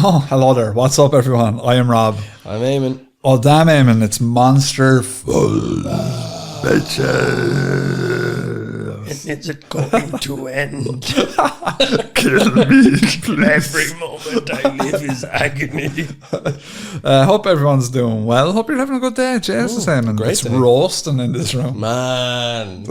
Oh, hello there. What's up, everyone? I am Rob. I'm Eamonn. Oh, damn, Eamonn. It's Monster Full Bitches. Is it going to end? Kill me, please. Every moment I live is agony. Hope everyone's doing well. Hope you're having a good day. Jesus, Eamonn. great It's day. roasting in this room. Man,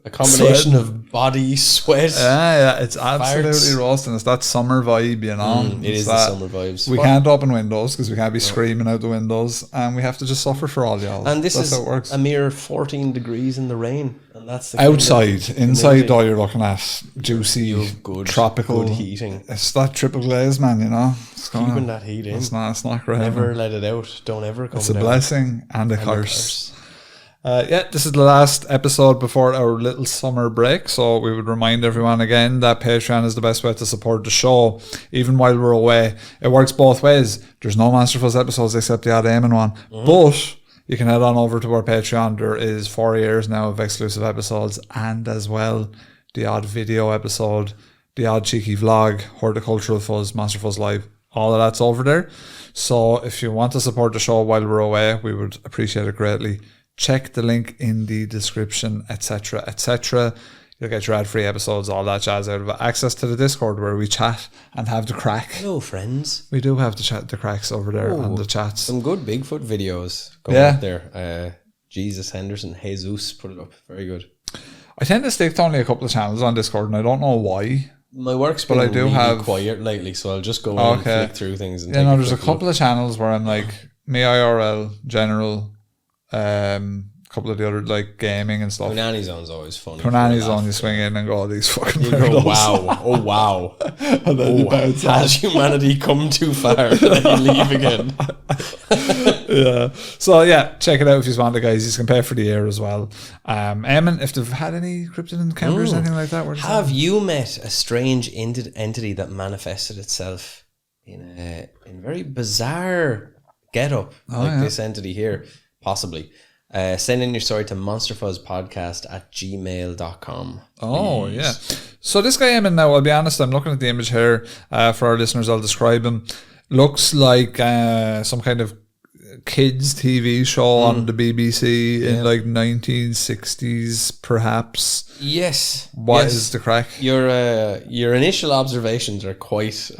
a combination of body, sweat. Yeah, it's absolutely Farts. roasting. It's that summer vibe, you know. It is the summer vibes. We can't open windows because we can't be screaming out the windows, and we have to just suffer for all y'all. And this That's is how it works. a mere 14 degrees in the rain. And that's the Outside, inside though, you're looking at juicy, good, tropical good heating. It's that triple glaze, man. You know, it's Keeping that heat in. It's not great. Never let it out. Don't ever come It's a down. blessing and a curse. This is the last episode before our little summer break, so we would remind everyone again that Patreon is the best way to support the show, even while we're away. It works both ways. There's no Master Fuzz episodes except the odd Eamonn one, but you can head on over to our Patreon. There is 4 years now of exclusive episodes, and as well the odd video episode, the odd cheeky vlog, Horticultural Fuzz, Master Fuzz Live. All of that's over there. So if you want to support the show while we're away, we would appreciate it greatly. Check the link in the description, etc., etc. You'll get your ad-free episodes, all that jazz out of it. Access to the Discord where we chat and have the crack. Hello, friends. We do have the cracks over there and the chats. Some good Bigfoot videos going up there. Jesus Henderson, Jesus put it up. Very good. I tend to stick to only a couple of channels on Discord, and I don't know why. My work's been really quiet lately, so I'll just go and flick through things. And there's a couple of channels where I'm like, me IRL, general, couple of the other like gaming and stuff. Punani Zone's always funny. Punani Zone, you swing in and go, these fucking you go, wow, oh wow. And then you bounce off. Has humanity come too far? And then you leave again. Yeah. So yeah, check it out if you want it, guys. You can pay for the year as well. Eamonn, if they've had any cryptid encounters, anything like that, have you met a strange entity that manifested itself in a very bizarre get-up this entity here? Possibly. Send in your story to monsterfuzzpodcast@gmail.com. Oh, yeah. So this guy Eamonn now, I'll be honest, I'm looking at the image here. For our listeners, I'll describe him. Looks like some kind of kids TV show on the BBC in like 1960s, perhaps. Yes. What is the crack? Your initial observations are quite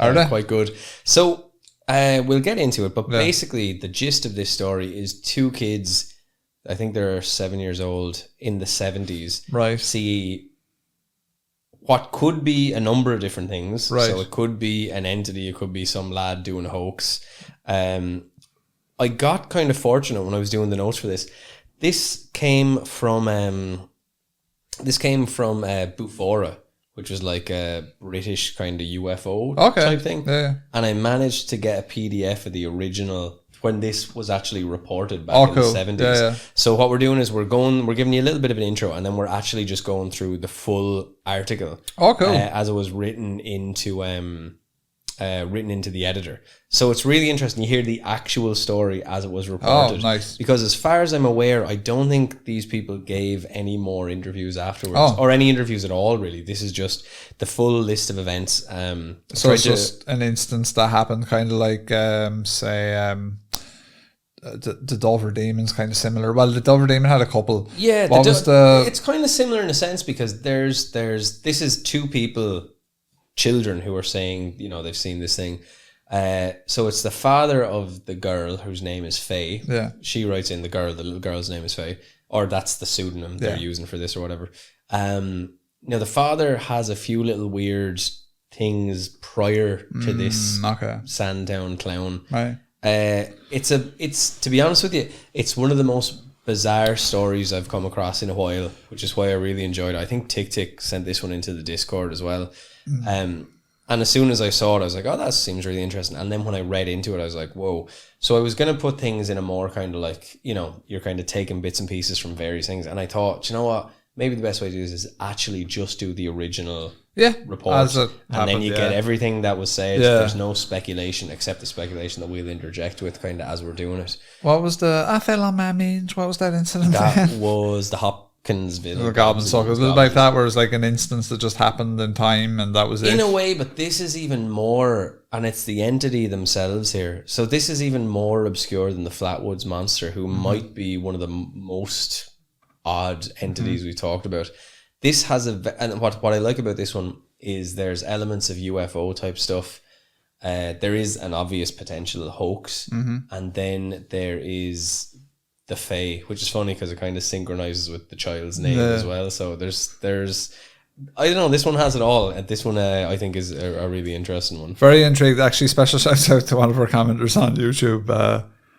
good. So we'll get into it, but basically the gist of this story is two kids, I think they're 7 years old, in the 70s. Right. See what could be a number of different things. Right. So it could be an entity, it could be some lad doing a hoax. I got kind of fortunate when I was doing the notes for this. This came from Bufora, which was like a British kind of UFO type thing. Yeah. And I managed to get a PDF of the original when this was actually reported back in the 70s. Yeah. So what we're doing is we're giving you a little bit of an intro, and then we're actually just going through the full article. Oh, cool. As it was written into the editor. So it's really interesting. You hear the actual story as it was reported. Oh, nice. Because as far as I'm aware, I don't think these people gave any more interviews afterwards, or any interviews at all, really. This is just the full list of events. So it's just an instance that happened, kind of like, the Dover Demon's kind of similar. Well, the Dover Demon had a couple. Yeah, it's kind of similar in a sense, because this is two people, children, who are saying, they've seen this thing. So it's the father of the girl whose name is Faye. Yeah. She writes in the little girl's name is Faye, or that's the pseudonym they're using for this or whatever. Now the father has a few little weird things prior to this Sandown clown. Right. It's to be honest with you, it's one of the most bizarre stories I've come across in a while, which is why I really enjoyed it. I think Tick sent this one into the Discord as well. And as soon as I saw it, I was like, oh, that seems really interesting. And then when I read into it, I was like, whoa. So I was going to put things in a more kind of like, you're kind of taking bits and pieces from various things. And I thought, you know what? Maybe the best way to do this is actually just do the original report. And then you get everything that was said. Yeah. There's no speculation except the speculation that we'll interject with kind of as we're doing it. What was the I fell on my means? What was that incident? That was the hop Gobbinsville. Goblin Suckers. A little like that, where it's like an instance that just happened in time and that was it. In a way, but this is even more, and it's the entity themselves here. So this is even more obscure than the Flatwoods Monster, who might be one of the most odd entities we talked about. This has and what I like about this one is there's elements of UFO type stuff. There is an obvious potential hoax, and then there is the Fae, which is funny because it kind of synchronizes with the child's name as well. So there's I don't know, this one has it all, and this one I think is a really interesting one. Very intrigued. Actually, special shout out to one of our commenters on YouTube.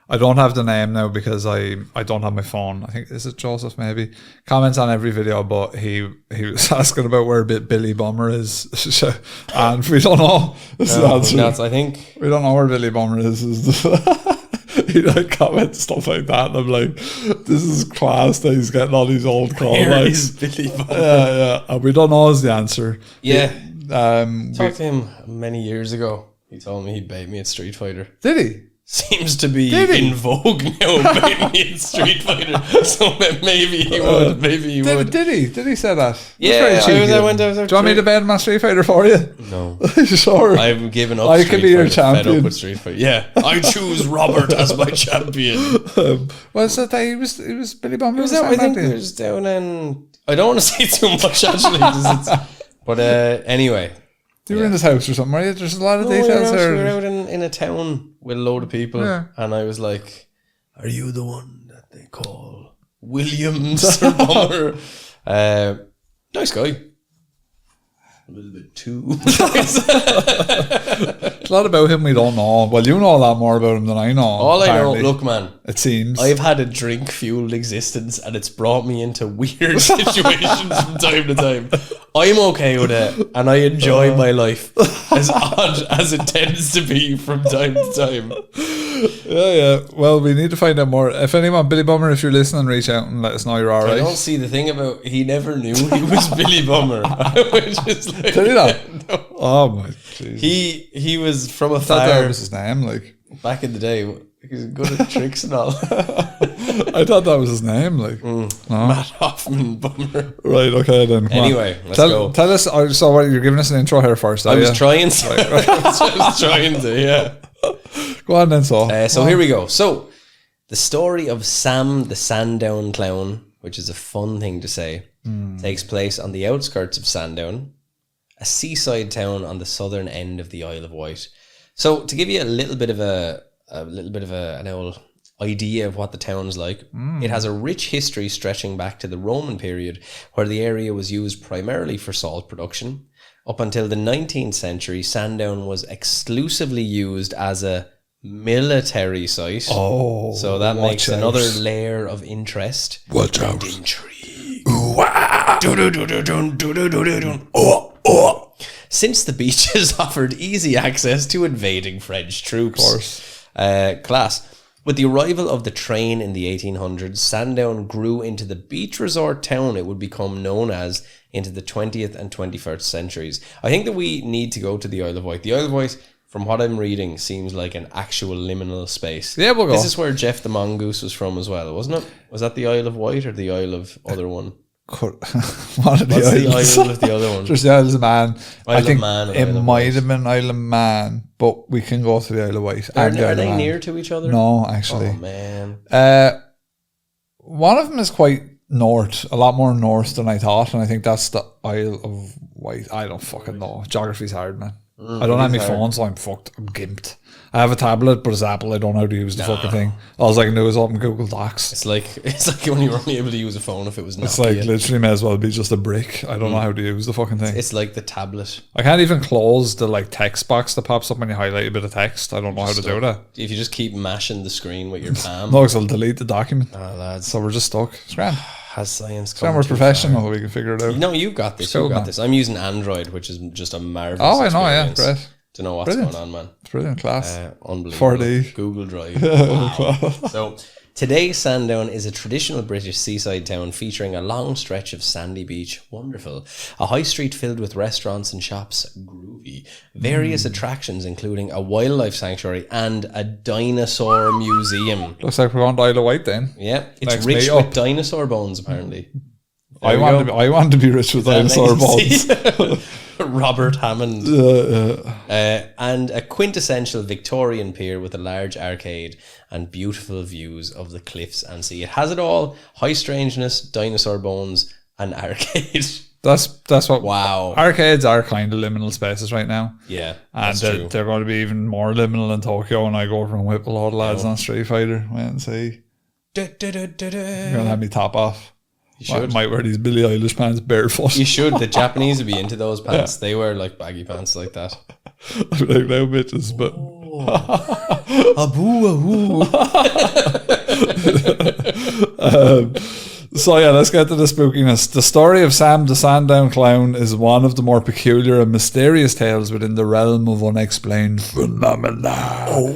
I don't have the name now because I don't have my phone. I think, is it Joseph maybe? Comments on every video, but he was asking about where Billy Bummer is, and we don't know. I think we don't know where Billy Bummer is. He like comments stuff like that, and I'm like, this is class that he's getting all these old callbacks. Billy Bummer? Yeah, and we don't know is the answer. Yeah, talked to him many years ago. He told me he'd bait me at Street Fighter. Did he? Seems to be in vogue now, baiting me in Street Fighter. So maybe he would. Maybe he would. Did he say that? Yeah, I went out. Do you want me to bet him on Street Fighter for you? No. Sure. I've given up. I could be your champion. Fed up with Street Fighter. Yeah, I choose Robert as my champion. Was it that he was Billy Bummer? I think he was down in. I don't want to say too much actually, but anyway. You were in his house or something, were you? There's a lot of details there. We were out in a town with a load of people, and I was like, "Are you the one that they call William Sir Bummer?" Nice guy. A little bit too. It's a lot about him we don't know. Well, you know a lot more about him than I know. All apparently. I know, look, man. It seems I've had a drink-fueled existence, and it's brought me into weird situations from time to time. I'm okay with it, and I enjoy my life, as odd as it tends to be from time to time. Yeah. Well, we need to find out more. If anyone, Billy Bummer, if you're listening, reach out and let us know you're all right. I don't see the thing about he never knew he was Billy Bummer. Which is like, did he not? No. Oh my Jesus. He was from afar. I thought that was his name, like back in the day. He was good at tricks and all. I thought that was his name, like no. Matt Hoffman Bummer. Right, okay then. Anyway, let's go. Tell us. So, what, you're giving us an intro here first? I was trying to. I was trying to. Yeah. Go on then. So here we go. So, the story of Sam the Sandown Clown, which is a fun thing to say, takes place on the outskirts of Sandown, a seaside town on the southern end of the Isle of Wight. So, to give you a little bit of an old idea of what the town's like, it has a rich history stretching back to the Roman period, where the area was used primarily for salt production. Up until the 19th century, Sandown was exclusively used as a military site. Oh, so that makes another layer of interest. Watch out. Intrigue. Since the beaches offered easy access to invading French troops. Of course. Class. With the arrival of the train in the 1800s, Sandown grew into the beach resort town it would become known as into the 20th and 21st centuries. I think that we need to go to the Isle of Wight. The Isle of Wight, from what I'm reading, seems like an actual liminal space. Yeah, we'll go. This is where Jeff the Mongoose was from as well, wasn't it? Was that the Isle of Wight or the Isle of other one? One of the What's the Isle of the other one? There's the Isle of Man. I think it might have been Isle of Man, but we can go to the Isle of Wight. Are they near to each other? No, actually. Oh, man. One of them is quite north, a lot more north than I thought, and I think that's the Isle of Wight. I don't fucking know. Geography's hard, man. I don't have my phone, so I'm fucked. I'm gimped. I have a tablet, but it's Apple. I don't know how to use the fucking thing. All I can do is open Google Docs. It's like when you were only able to use a phone if it was Nokia. It's like literally may as well be just a brick. I don't know how to use the fucking thing. It's like the tablet. I can't even close the like text box that pops up when you highlight a bit of text. I don't know how to do that. If you just keep mashing the screen with your palm. No, because I'll delete the document. Oh, lads. So we're just stuck. It's grand. Has science come? We're professional. We can figure it out. No, you got this. You got this. I'm using Android, which is just a marvelous. Oh, I know. Yeah, great. To know what's going on, man. It's brilliant, class. Unbelievable. 4D. Google Drive. Wow. So, today Sandown is a traditional British seaside town featuring a long stretch of sandy beach. Wonderful. A high street filled with restaurants and shops. Groovy. Various attractions, including a wildlife sanctuary and a dinosaur museum. Looks like we're going to Isle of Wight then. Yeah. It's rich with dinosaur bones, apparently. I want to be rich with dinosaur bones. Robert Hammond. And a quintessential Victorian pier with a large arcade and beautiful views of the cliffs and sea. It has it all: high strangeness, dinosaur bones, and arcade. That's what. Wow. Arcades are kind of liminal spaces right now. Yeah, and they're going to be even more liminal in Tokyo when I go over and whip a lot of lads on Street Fighter. Wait and see. You're going to have me top off. You should. Might wear these Billie Eilish pants barefoot. You should. The Japanese would be into those pants. Yeah. They wear like baggy pants like that. I'm like, no bitches, but so yeah, let's get to the spookiness. The story of Sam the Sandown Clown is one of the more peculiar and mysterious tales within the realm of unexplained phenomena.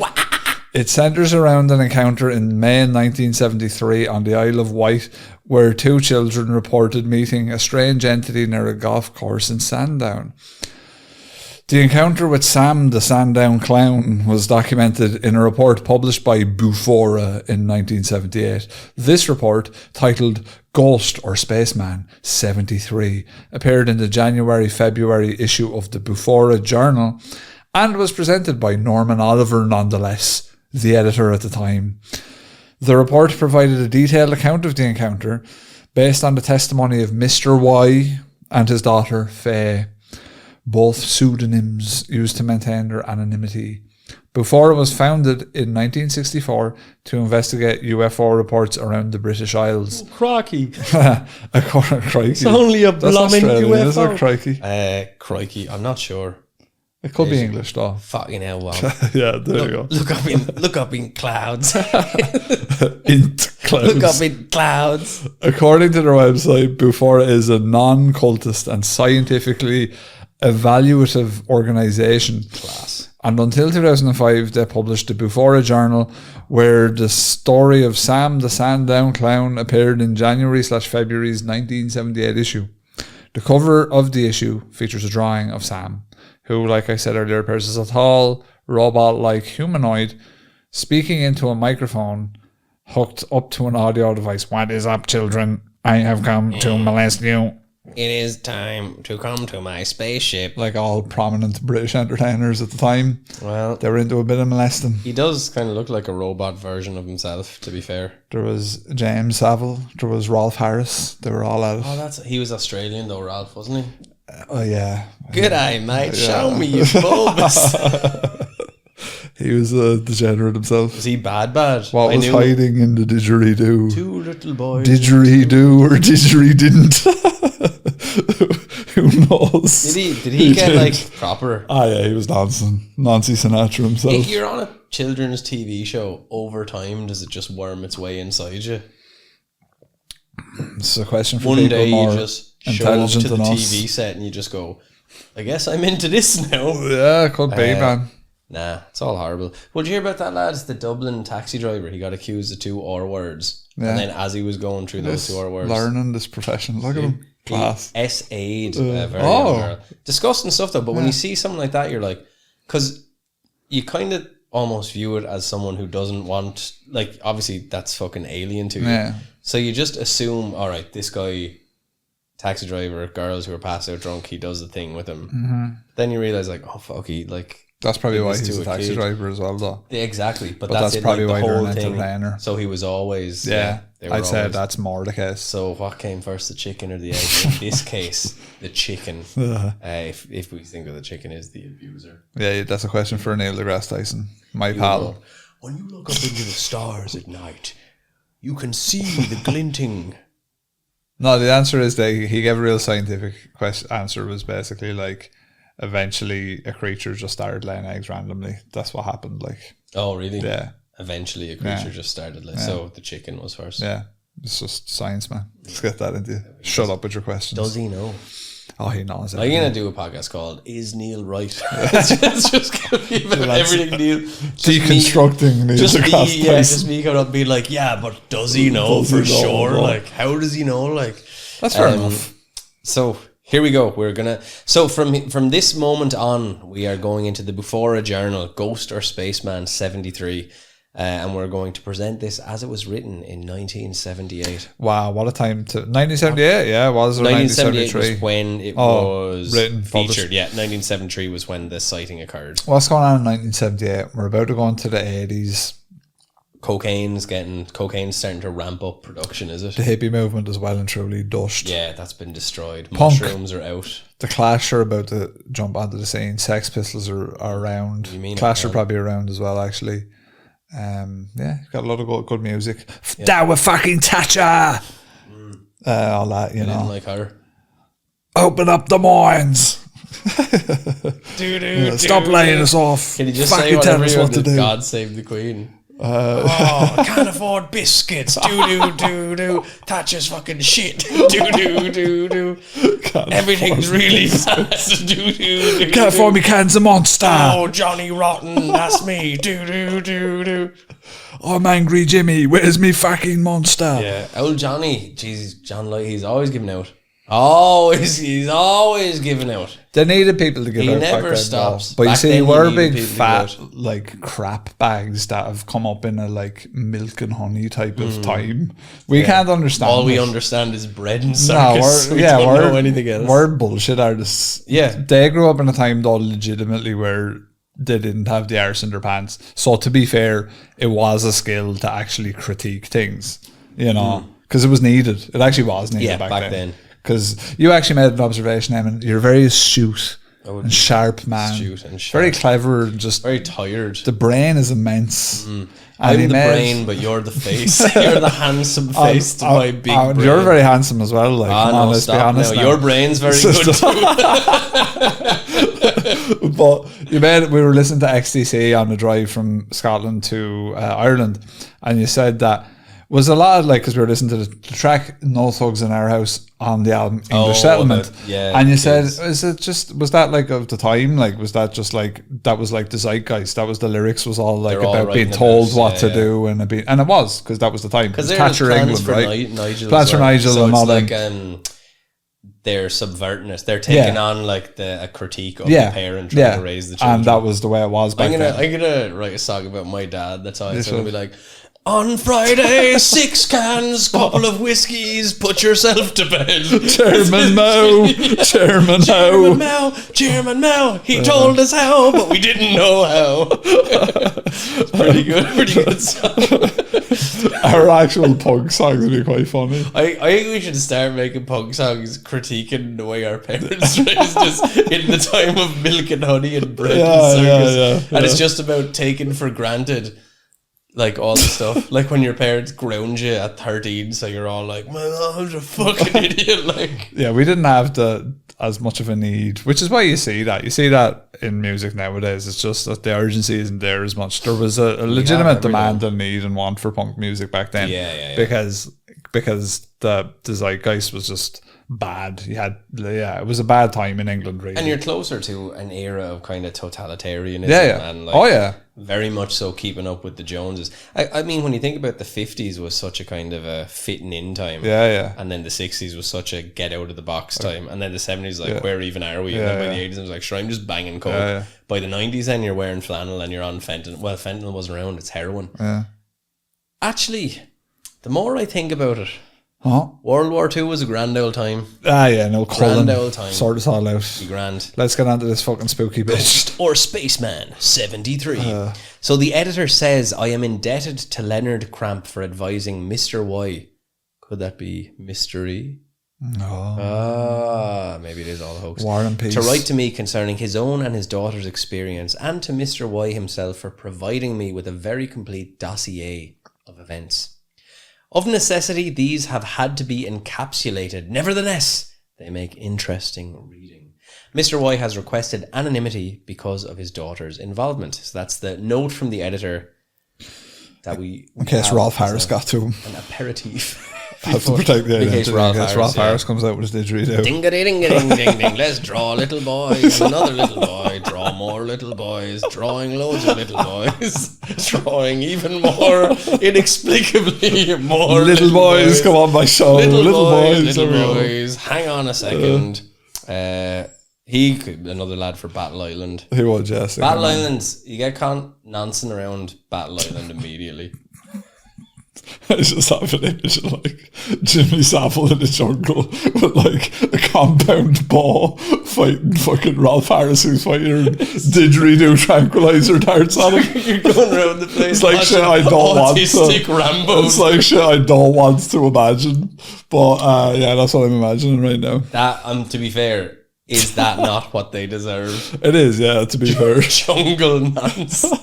It centres around an encounter in May 1973 on the Isle of Wight, where two children reported meeting a strange entity near a golf course in Sandown. The encounter with Sam the Sandown Clown was documented in a report published by Bufora in 1978. This report, titled Ghost or Spaceman 73, appeared in the January-February issue of the Bufora Journal and was presented by Norman Oliver nonetheless, the editor at the time. The report provided a detailed account of the encounter based on the testimony of Mr. Y and his daughter Faye, both pseudonyms used to maintain their anonymity. Bufora was founded in 1964 to investigate UFO reports around the British Isles. Oh, crikey. Crikey. It's only a blooming UFO. Is it crikey? Crikey, I'm not sure. It could be English though. Fucking hell, wow. Yeah, there you go. Look up in clouds. Clouds. Look up in clouds. According to their website, Bufora is a non-cultist and scientifically evaluative organisation. Class. And until 2005, they published the Bufora Journal, where the story of Sam the Sandown Clown appeared in January/February's 1978 issue. The cover of the issue features a drawing of Sam, who, like I said earlier, appears as a tall, robot-like humanoid speaking into a microphone hooked up to an audio device. What is up, children? I have come to molest you. It is time to come to my spaceship. Like all prominent British entertainers at the time. Well, they were into a bit of molesting. He does kind of look like a robot version of himself, to be fair. There was James Savile. There was Rolf Harris. They were all at it. Oh, he was Australian though, Ralph, wasn't he? Oh, yeah. G'day, mate. Yeah. Show me your bulbs. He was a degenerate himself. Was he bad? What was hiding in the didgeridoo? Two little boys. Didgeridoo or didgerididn't. Who knows? Did he get like proper? Ah, yeah, he was dancing. Nancy Sinatra himself. If you're on a children's TV show, over time, does it just worm its way inside you? It's a question for one people day more you just show up to the TV us. set and you just go, I guess I'm into this now. Yeah, could be, man. Nah, it's all horrible. Well, did you hear about that, lads? The Dublin taxi driver, he got accused of 2 R words. Yeah. And then as he was going through those 2 R words. Learning this profession. Look at him. Class. He SA'd a very young girl. Disgusting stuff though, but when you see something like that, you're like, because you kind of almost view it as someone who doesn't want, like, obviously that's fucking alien to you. Yeah. So you just assume, all right, this guy, taxi driver, girls who are passed out drunk, he does the thing with them. Mm-hmm. Then you realize, like, oh fuck, he like. That's probably why he's a taxi driver as well, though. Yeah, exactly, but that's it, probably like, the why whole they're an thing. Entertainer. So he was always I'd say that's more the case. So what came first, the chicken or the egg? In this case, the chicken. If we think that the chicken is the abuser. Yeah, that's a question for Neil deGrasse Tyson, my pal. When you look up into the stars at night, you can see the glinting. No, the answer is that he gave a real scientific answer. Was basically like, eventually a creature just started laying eggs randomly. That's what happened. Like, oh really? Yeah. Eventually a creature just started like, so the chicken was first. Yeah. It's just science, man. Let's get that into you. Shut up with your questions. Does he know? Oh, he knows. I'm going to do a podcast called Is Neil Right? It's just going to be about everything Neil. Deconstructing Neil deGrasse Tyson. Yeah, just me coming up and being like, yeah, but does he know for sure? Like, how does he know? Like, that's fair enough. So here we go. We're gonna. So from this moment on, we are going into the Bufora Journal, Ghost or Spaceman 73. and we're going to present this as it was written in 1978. Wow, what a time to 1978. Yeah, it was 1978 1973 was when it was written, featured. Yeah, 1973 was when the sighting occurred. What's going on in 1978? We're about to go into the 80s. Cocaine's starting to ramp up production, is it? The hippie movement is well and truly dushed. Yeah, that's been destroyed. Punk. Mushrooms are out. The Clash are about to jump onto the scene. Sex Pistols are around. You mean Clash are probably around as well, actually. Yeah, got a lot of good music. Yeah. That with fucking Thatcher! All that, you know. Didn't like her. Open up the mines! Stop laying us off. Can you just fucking say whatever tell us what to do? God save the Queen. I can't afford biscuits. Do. Thatcher's fucking shit. Do. Everything's really bad. Do. Can't afford me cans of Monster. Oh, Johnny Rotten, that's me. Do. I'm Angry Jimmy. Where's me fucking Monster? Yeah, old Johnny. Jesus, John Light, he's always giving out. He's always giving out. They needed people to give he out. He never back stops. Then, but you see, we're big fat, like crap bags that have come up in a milk and honey type of time. We can't understand. All we understand is bread and circus. No, we don't know anything else. We're bullshit artists. Yeah, they grew up in a time though, legitimately, where they didn't have the arse in their pants. So to be fair, it was a skill to actually critique things. You know, because it was needed. It actually was needed back then. Because you actually made an observation, Eamon. You're very astute and sharp man. Very clever and just very tired. The brain is immense. I'm the brain, but you're the face. You're the handsome face to my big brain. You're very handsome as well. Come on, let's be honest. Now. Your brain's very good too. But we were listening to XTC on the drive from Scotland to Ireland, and you said that was a lot of because we were listening to the track "No Thugs in Our House" on the album English Settlement, and you said, was that of the time? Was that just that was the zeitgeist? That was the lyrics was all about being told what to do and it was because that was the time. Because Thatcher England, right? Thatcher Nigel so and all them. They're subverting it. They're taking on a critique of the parent trying to raise the children, and that was the way it was back then. I'm gonna write a song about my dad. That's all. It's gonna be like. On Friday, 6 cans, couple of whiskies, put yourself to bed. Chairman Mao. He told us how, but we didn't know how. It's pretty good song. Our actual punk songs would be quite funny. I think we should start making punk songs critiquing the way our parents raised us in the time of milk and honey and bread and circus. And it's just about taking for granted all the stuff. When your parents ground you at 13, so you're all like, my mom's a fucking idiot. Yeah, we didn't have as much of a need, which is why you see that in music nowadays. It's just that the urgency isn't there as much. There was a legitimate demand and need and want for punk music back then. Yeah. Because the zeitgeist was just bad. It was a bad time in England, really. And you're closer to an era of kind of totalitarianism and very much so keeping up with the Joneses. I mean, when you think about the 50s was such a kind of a fitting in time. And then the 60s was such a get out of the box time. And then the 70s, where even are we? And then by the 80s, it was like, sure, I'm just banging coke. By the 90s, then you're wearing flannel and you're on fentanyl. Well, fentanyl wasn't around, it's heroin. Actually, the more I think about it, World War II was a grand old time. No, grand old time. Sort us all out. Be grand. Let's get on to this fucking spooky bitch. Or Spaceman 73. So the editor says, I am indebted to Leonard Cramp for advising Mr. Y. Could that be Mystery? No. Maybe it is all a hoax. War and Peace. To write to me concerning his own and his daughter's experience, and to Mr. Y himself for providing me with a very complete dossier of events. Of necessity, these have had to be encapsulated. Nevertheless, they make interesting reading. Mr. Y has requested anonymity because of his daughter's involvement. So that's the note from the editor that we... In case Rolf Harris got to him. An aperitif. Have to protect the identity. In case Rolf Harris comes out with his didgeridoo. Ding-a-ding-a-ding-ding-ding. Let's draw a little boy, another little boy, draw more little boys, drawing loads of little boys, drawing even more, inexplicably more little boys. Come on, my show. Little boys. Hang on a second. Another lad for Battle Island. He was, yes. Battle Islands, you get nonsense around Battle Island immediately. I just have an image of like Jimmy Savile in the jungle with like a compound ball fighting fucking Ralph Harris, who's fighting didgeridoo tranquilizer darts on him. You're going around the place. It's like shit I don't want to. Rambo. It's like shit I don't want to imagine. But yeah, that's what I'm imagining right now. That, to be fair, is that not what they deserve? It is, yeah, to be fair. Jungle nonsense.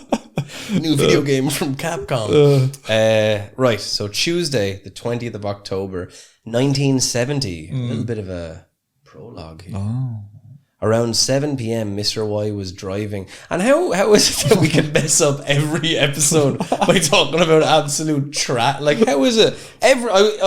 New video game from Capcom. Right, so Tuesday, the 20th of October, 1970. A little bit of a prologue here. Around 7 p.m, Mr. Y was driving. And how is it that we can mess up every episode by talking about absolute trash? Like, how is it? I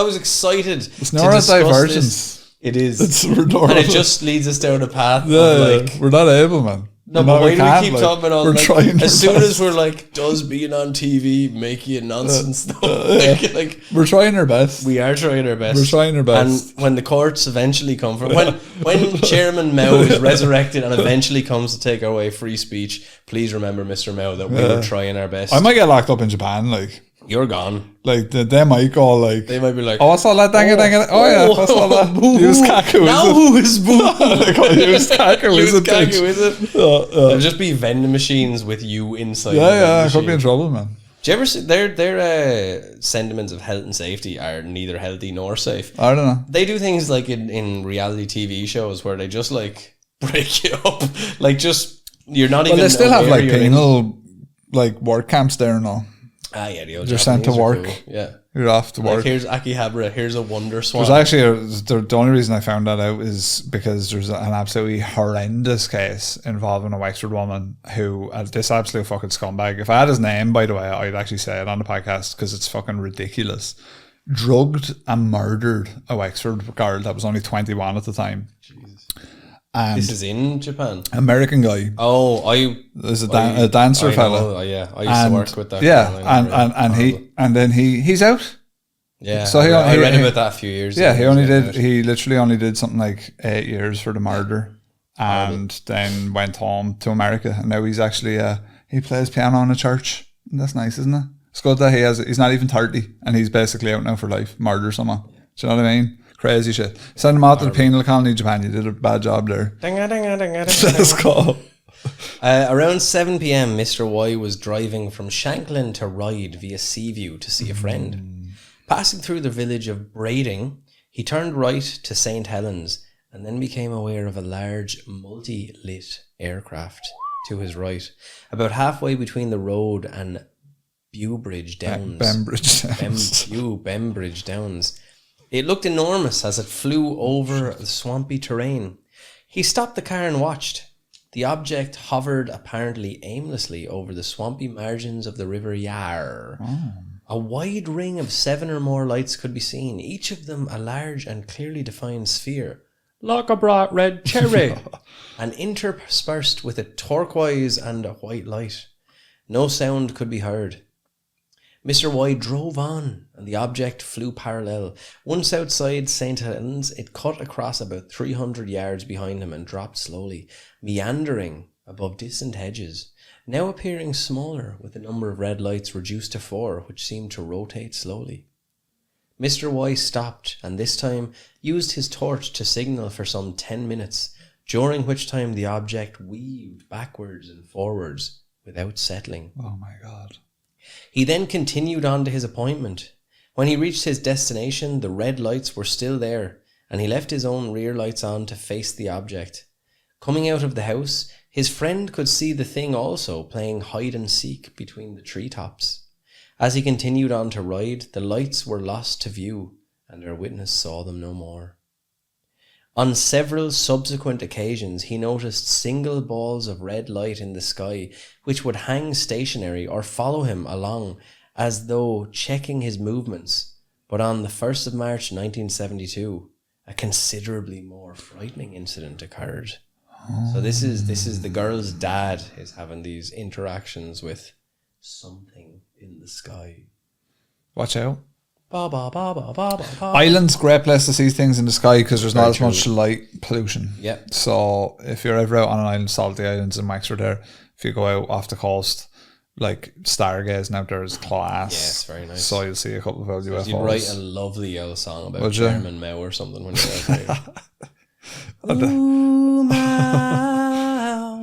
was excited it's neurodivergence. This. It is. And it just leads us down a path of like... We're not able, man. No, but why do we keep talking about like, as soon as we're like, does being on TV make you nonsense though? like, we're trying our best. We are trying our best. We're trying our best. And when the courts eventually come from when Chairman Mao is resurrected and eventually comes to take away free speech, please remember, Mr. Mao, that we were trying our best. I might get locked up in Japan, like. You're gone. Like they might go like they might be like, oh, what's all that? Dang it! Oh yeah, what's all that? Use Kaku. Now who is boo? Use Kaku. Use Kaku. Is it? There'll just be vending machines with you inside. Yeah, I could be in trouble, man. Do you ever see their sentiments of health and safety are neither healthy nor safe? I don't know. They do things like in reality TV shows where they just like break you up, like just you're not even. Well, they still have like penal like work camps there now. Ah, yeah, you're sent to work. Cool. Yeah, you're off to work. Like, here's Akihabara. Here's a wonder swan. There's actually the only reason I found that out is because there's an absolutely horrendous case involving a Wexford woman who this absolute fucking scumbag. If I had his name, by the way, I'd actually say it on the podcast because it's fucking ridiculous. Drugged and murdered a Wexford girl that was only 21 at the time. Jesus. And this is in Japan. American guy. Oh, there's a dancer fella. Oh, yeah, I used to work with that. Yeah, and then he's out. Yeah, so I read about that a few years ago. Yeah, he literally only did something like 8 years for the murder, and then went home to America. And now he's actually he plays piano in a church. That's nice, isn't it? It's good that he's not even 30 and he's basically out now for life. Murder someone. Do you know what I mean? Crazy shit. Send him out to the penal colony, Japan. You did a bad job there. Let's go. Around 7 p.m, Mr. Y was driving from Shanklin to Ryde via Seaview to see a friend. Passing through the village of Brading, he turned right to St. Helens and then became aware of a large multi-lit aircraft to his right, about halfway between the road and Bembridge Downs. Bembridge Downs. It looked enormous as it flew over the swampy terrain. He stopped the car and watched. The object hovered apparently aimlessly over the swampy margins of the River Yar. A wide ring of 7 or more lights could be seen, each of them a large and clearly defined sphere, like a bright red cherry, and interspersed with a turquoise and a white light. No sound could be heard. Mr. Y drove on, and the object flew parallel. Once outside St. Helens, it cut across about 300 yards behind him and dropped slowly, meandering above distant hedges, now appearing smaller, with the number of red lights reduced to 4, which seemed to rotate slowly. Mr. Y stopped, and this time used his torch to signal for some 10 minutes, during which time the object weaved backwards and forwards without settling. Oh my God. He then continued on to his appointment. When he reached his destination, the red lights were still there, and he left his own rear lights on to face the object. Coming out of the house, his friend could see the thing also playing hide and seek between the treetops. As he continued on to Ryde, the lights were lost to view, and their witness saw them no more. On several subsequent occasions, he noticed single balls of red light in the sky, which would hang stationary or follow him along as though checking his movements. But on the 1st of March 1972, a considerably more frightening incident occurred. So this is the girl's dad is having these interactions with something in the sky. Watch out. Ba, ba, ba, ba, ba, ba, ba. Island's a great place to see things in the sky because there's not Very as much light pollution. Yep. So if you're ever out on an island, Salty Islands in Wexford there, if you go out off the coast, like stargazing out there is class. Yeah, it's very nice. So you'll see a couple of UFOs. You'd write a lovely yellow song about Would you? Chairman Mao or something when you're out there. Ooh, Mao.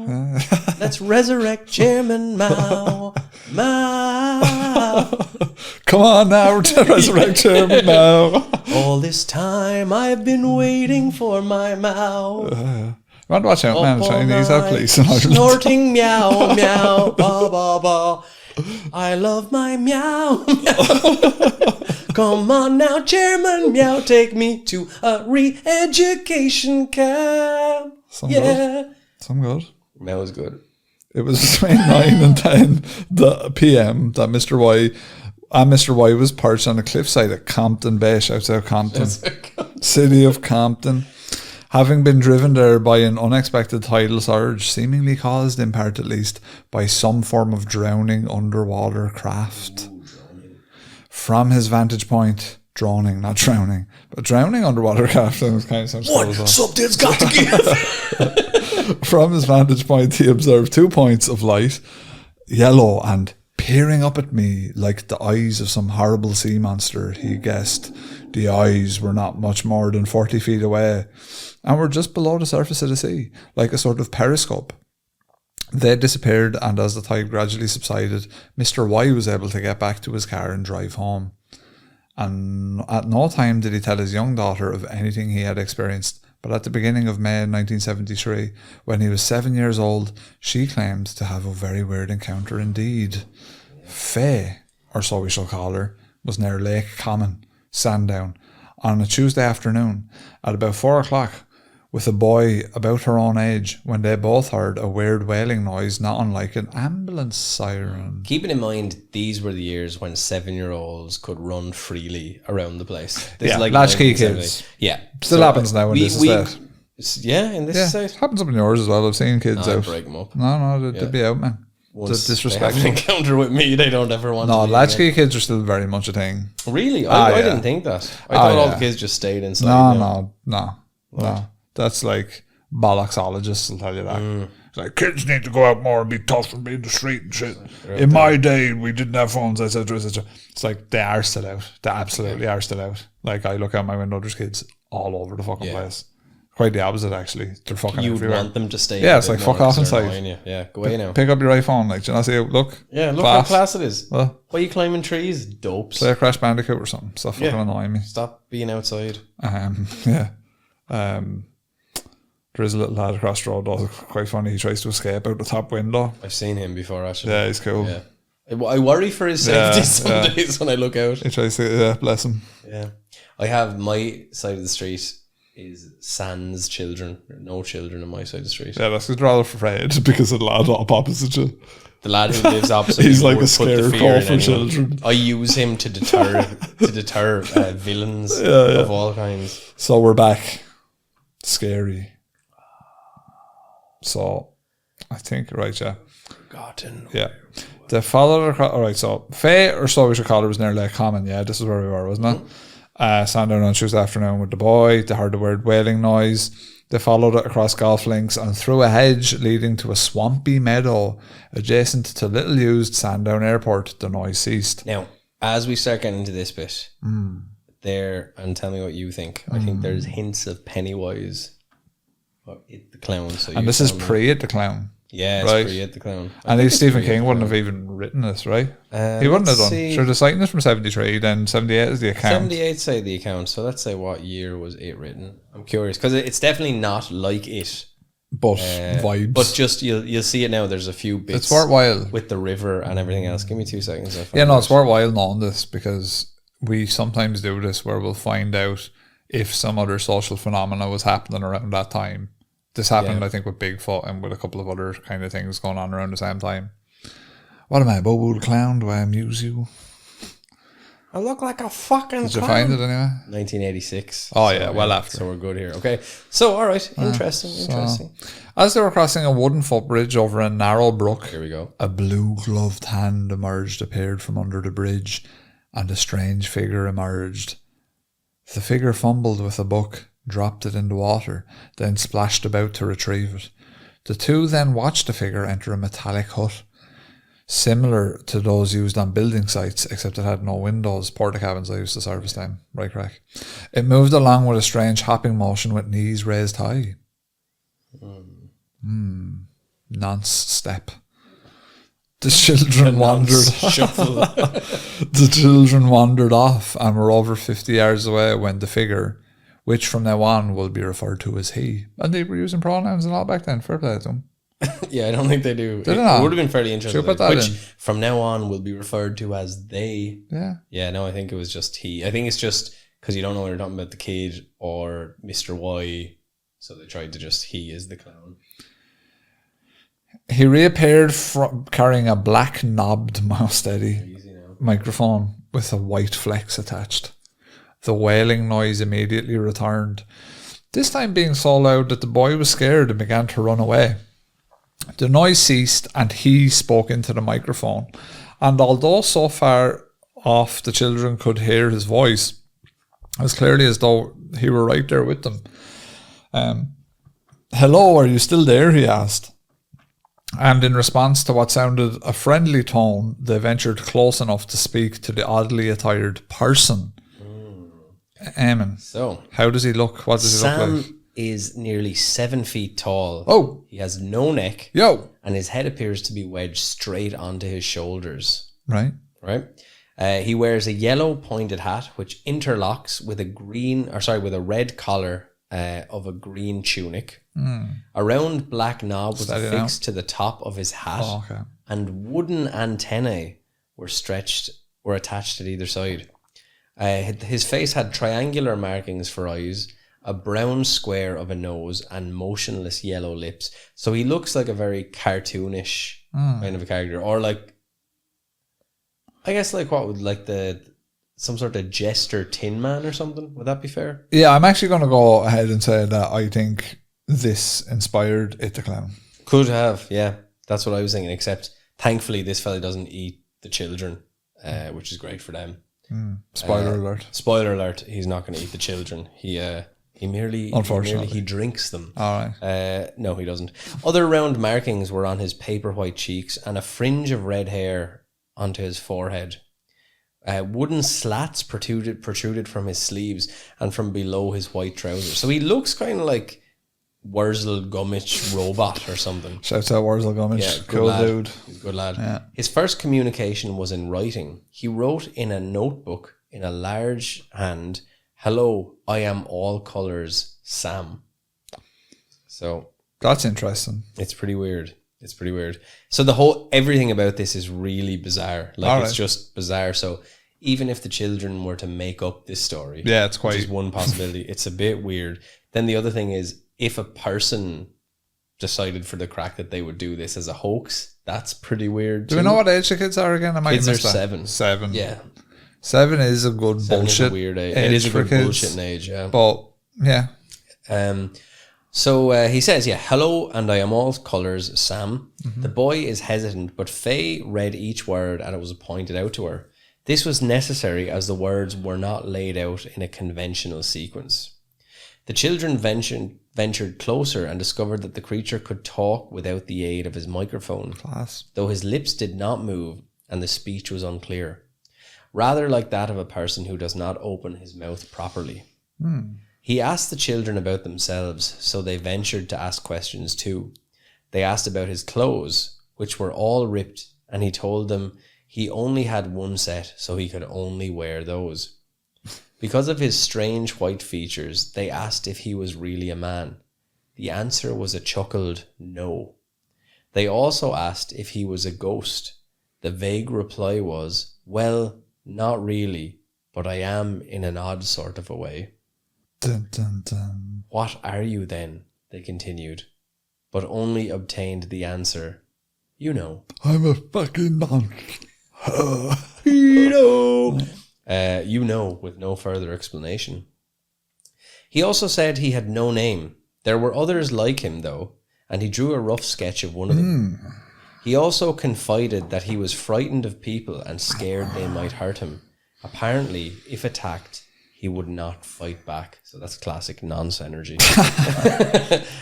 Let's resurrect Chairman Mao. Mao. Come on now to resurrect Chairman Mao. All this time I've been waiting for my Mao. I want to watch out, man. Chinese out police in Ireland. Snorting meow, meow, ba, ba, ba. I love my meow, meow. Come on now, Chairman Meow, take me to a re-education camp. Some yeah. good. Some good. Meow is good. It was between 9 and 10 p.m. that Mr. Y was perched on a cliffside at Compton Bay, shouts out Compton. City of Compton. Having been driven there by an unexpected tidal surge, seemingly caused, in part at least, by some form of drowning underwater craft. From his vantage point, drowning, not drowning, but drowning underwater craft sounds cool as well. Something's got to give. From his vantage point, he observed 2 points of light, yellow and peering up at me like the eyes of some horrible sea monster, he guessed. The eyes were not much more than 40 feet away and were just below the surface of the sea, like a sort of periscope. They disappeared, and as the tide gradually subsided, Mr. Y was able to get back to his car and drive home. And at no time did he tell his young daughter of anything he had experienced, but at the beginning of May 1973, when he was 7 years old, she claimed to have a very weird encounter indeed. Faye, or so we shall call her, was near Lake Common, Sandown, on a Tuesday afternoon at about 4 o'clock with a boy about her own age when they both heard a weird wailing noise not unlike an ambulance siren. Keeping in mind, these were the years when 7-year-olds could run freely around the place. This is like latchkey 1970. kids. Yeah. Still happens now in this estate. Yeah, in this estate. It happens up in yours as well. I've seen kids out. Break them up. No, they'd be out, man. Once disrespectful. they have an encounter with me, they don't ever want to. No, latchkey kids are still very much a thing. Really? I didn't think that. I thought all the kids just stayed inside. No. That's like bollocksologists will tell you that. It's like, kids need to go out more and be tough and be in the street and shit. In my day, we didn't have phones, etc., etc. It's like, they are still out. They absolutely are still out. Like, I look out my window, there's kids all over the fucking place. Quite the opposite, actually. They're fucking you everywhere. Want them to stay. Yeah, it's like, fuck off inside. Yeah, go away now. Pick up your iPhone, like, do you not see it? Look. Yeah, look how class it is. Well, why are you climbing trees? Dopes. Play a Crash Bandicoot or something. Stop fucking annoying me. Stop being outside. Yeah. There is a little lad across the road, though. Quite funny. He tries to escape out the top window. I've seen him before, actually. Yeah, he's cool. Yeah. I worry for his safety some days when I look out. He tries to, bless him. Yeah. I have my side of the street is sans children. There are no children on my side of the street. Yeah, that's because they're all afraid because of the lad up opposite you. The lad who lives opposite he's like a scarecrow for children. I use him to deter villains of all kinds. So we're back. Scary. So I think, right, yeah. Forgotten. Yeah. They followed across. Alright, so Faye, or so we should call her, was near Lake Common. Yeah, this is where we were, wasn't it? Sandown on Tuesday afternoon with the boy. They heard the weird wailing noise. They followed it across golf links and through a hedge leading to a swampy meadow adjacent to little used Sandown Airport. The noise ceased. Now, as we start getting into this bit, there, and tell me what you think. I think there's hints of Pennywise, It the Clown. So and this is pre It the Clown. Yeah, it's pre It the Clown. And Stephen King wouldn't have even written this, right? He wouldn't have done. Sure, the sighting is from 73, then 78 is the account. 78 say the account, so let's say what year was it written? I'm curious, because it's definitely not like it. But vibes. But just, you'll see it now, there's a few bits. It's worthwhile. With the river and everything else. Give me 2 seconds. It's worthwhile knowing this, because we sometimes do this where we'll find out if some other social phenomena was happening around that time. This happened, I think, with Bigfoot and with a couple of other kind of things going on around the same time. What am I, Bobo the Clown? Do I amuse you? I look like a fucking Did you find it anyway? 1986. Oh, yeah, well after. So we're good here. Okay. So, all right. Interesting. As they were crossing a wooden footbridge over a narrow brook, here we go. A blue-gloved hand appeared from under the bridge and a strange figure emerged. The figure fumbled with a book, dropped it in the water, then splashed about to retrieve it. The two then watched the figure enter a metallic hut, similar to those used on building sites, except it had no windows. Porta-cabins, I used to service them. Right crack. It moved along with a strange hopping motion with knees raised high. Nonce step. The children wandered. The children wandered off and were over 50 yards away when the figure, which from now on will be referred to as he, and they were using pronouns and all back then. Fair play to them. Yeah, I don't think they do. It would have been fairly interesting. Should we put that which in? From now on will be referred to as they. Yeah. Yeah, no, I think it was just he. I think it's just because you don't know whether you're talking about the kid or Mr. Y, so they tried to just he is the clown. He reappeared carrying a black knobbed mouse steady microphone with a white flex attached. The wailing noise immediately returned, this time being so loud that the boy was scared and began to run away. The noise ceased and he spoke into the microphone, and although so far off the children could hear his voice, as clearly as though he were right there with them. Hello, are you still there? He asked. And in response to what sounded a friendly tone, they ventured close enough to speak to the oddly attired person. Eamonn. So, how does he look? What does he look like? Sam is nearly 7 feet tall. Oh. He has no neck. Yo. And his head appears to be wedged straight onto his shoulders. Right. He wears a yellow pointed hat which interlocks with a red collar of a green tunic. A round black knob was affixed to the top of his hat, and wooden antennae were attached at either side. His face had triangular markings for eyes, a brown square of a nose, and motionless yellow lips. So he looks like a very cartoonish kind of a character, or like, I guess like what would like some sort of jester Tin Man or something. Would that be fair? Yeah, I'm actually going to go ahead and say that I think this inspired It the Clown. Could have, yeah. That's what I was thinking, except thankfully this fella doesn't eat the children, which is great for them. Spoiler alert. Spoiler alert, he's not going to eat the children. He merely drinks them. All right. No, he doesn't. Other round markings were on his paper white cheeks and a fringe of red hair onto his forehead. Wooden slats protruded from his sleeves and from below his white trousers. So he looks kind of like Wurzel Gummidge robot or something. Shouts out Wurzel Gummidge. Yeah, cool dude. He's a good lad. Yeah. His first communication was in writing. He wrote in a notebook in a large hand, "Hello, I am all colours, Sam." So that's interesting. It's pretty weird. So everything about this is really bizarre. It's just bizarre. So even if the children were to make up this story, it's quite, which is one possibility, it's a bit weird. Then the other thing is, if a person decided for the crack that they would do this as a hoax, that's pretty weird too. Do we know what age the kids are again? Kids are 7. 7. Yeah. 7 is a good 7 bullshit. Is a weird age. It is a good bullshit age, yeah. But yeah. So he says, hello, and I am all colours, Sam. Mm-hmm. The boy is hesitant, but Faye read each word and it was pointed out to her. This was necessary as the words were not laid out in a conventional sequence. The children ventured closer and discovered that the creature could talk without the aid of his microphone. Class. Though his lips did not move and the speech was unclear. Rather like that of a person who does not open his mouth properly. He asked the children about themselves, so they ventured to ask questions too. They asked about his clothes, which were all ripped, and he told them he only had one set, so he could only wear those. Because of his strange white features, they asked if he was really a man. The answer was a chuckled no. They also asked if he was a ghost. The vague reply was, well, not really, but I am in an odd sort of a way. Dun, dun, dun. What are you then? They continued, but only obtained the answer, you know. I'm a fucking monster. You know, with no further explanation. He also said he had no name. There were others like him, though, and he drew a rough sketch of one of them. He also confided that he was frightened of people and scared they might hurt him, apparently, if attacked, he would not fight back. So that's classic nonce energy.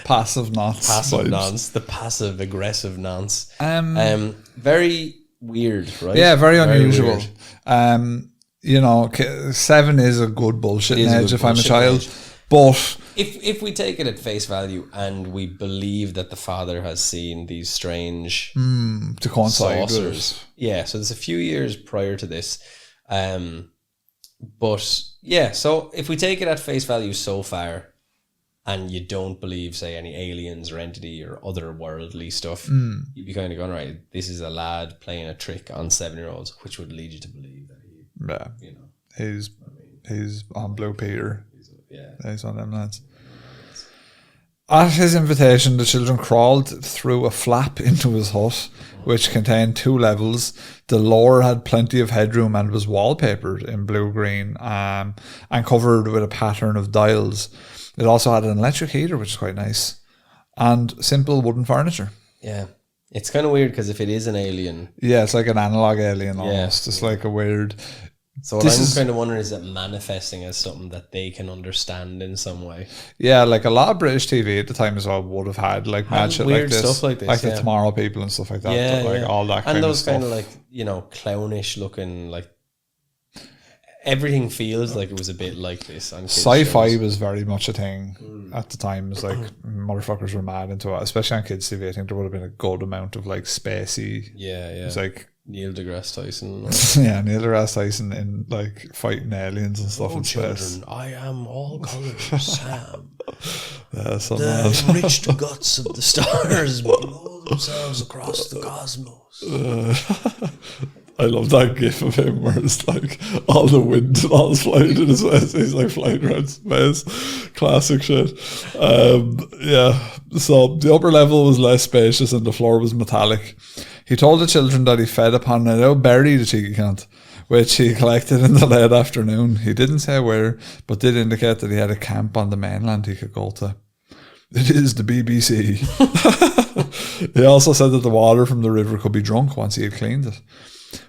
Passive nonce. Passive vibes. nonce. The passive aggressive nonce. Very weird, right? Yeah, very unusual. weird. You know, 7 is a good bullshitting a age good if I'm a bullshitting child. age. But If we take it at face value and we believe that the father has seen these strange to coincide with saucers, yeah, so there's a few years prior to this, but yeah, so if we take it at face value so far, and you don't believe, say, any aliens or entity or otherworldly stuff, you'd be kind of going, right, this is a lad playing a trick on 7-year-olds, which would lead you to believe that he, you know, he's on Blue Peter. yeah. He's on them lads. At his invitation, the children crawled through a flap into his hut, which contained 2 levels. The lower had plenty of headroom and was wallpapered in blue-green and covered with a pattern of dials. It also had an electric heater, which is quite nice, and simple wooden furniture. Yeah. It's kind of weird because if it is an alien... Yeah, it's like an analog alien almost. Yeah. It's like a weird... So what I'm kind of wondering is it manifesting as something that they can understand in some way? Yeah, like a lot of British TV at the time as well would have had like mad shit weird like this. stuff like this, Like the yeah. Tomorrow People and stuff like that. Yeah, like yeah. all that kind and of those stuff. kind of like, you know, clownish looking, like everything feels like it was a bit like this on kids' Sci-fi shows. was very much a thing at the time. It was like motherfuckers were mad into it, especially on kids TV. I think there would have been a good amount of like spacey. Yeah, yeah. It's like Neil deGrasse Tyson. yeah, Neil deGrasse Tyson in like fighting aliens and stuff in space. Children, I am all colours, Sam. Yeah, so The mad. enriched guts of the stars blow themselves across the cosmos. I love that gif of him where it's like all the wind and all's flying in his face. He's like flying around space. Classic shit. Yeah. So the upper level was less spacious and the floor was metallic. He told the children that he fed upon an old berry, the cheeky cunt, which he collected in the late afternoon. He didn't say where, but did indicate that he had a camp on the mainland he could go to. It is the BBC. He also said that the water from the river could be drunk once he had cleaned it.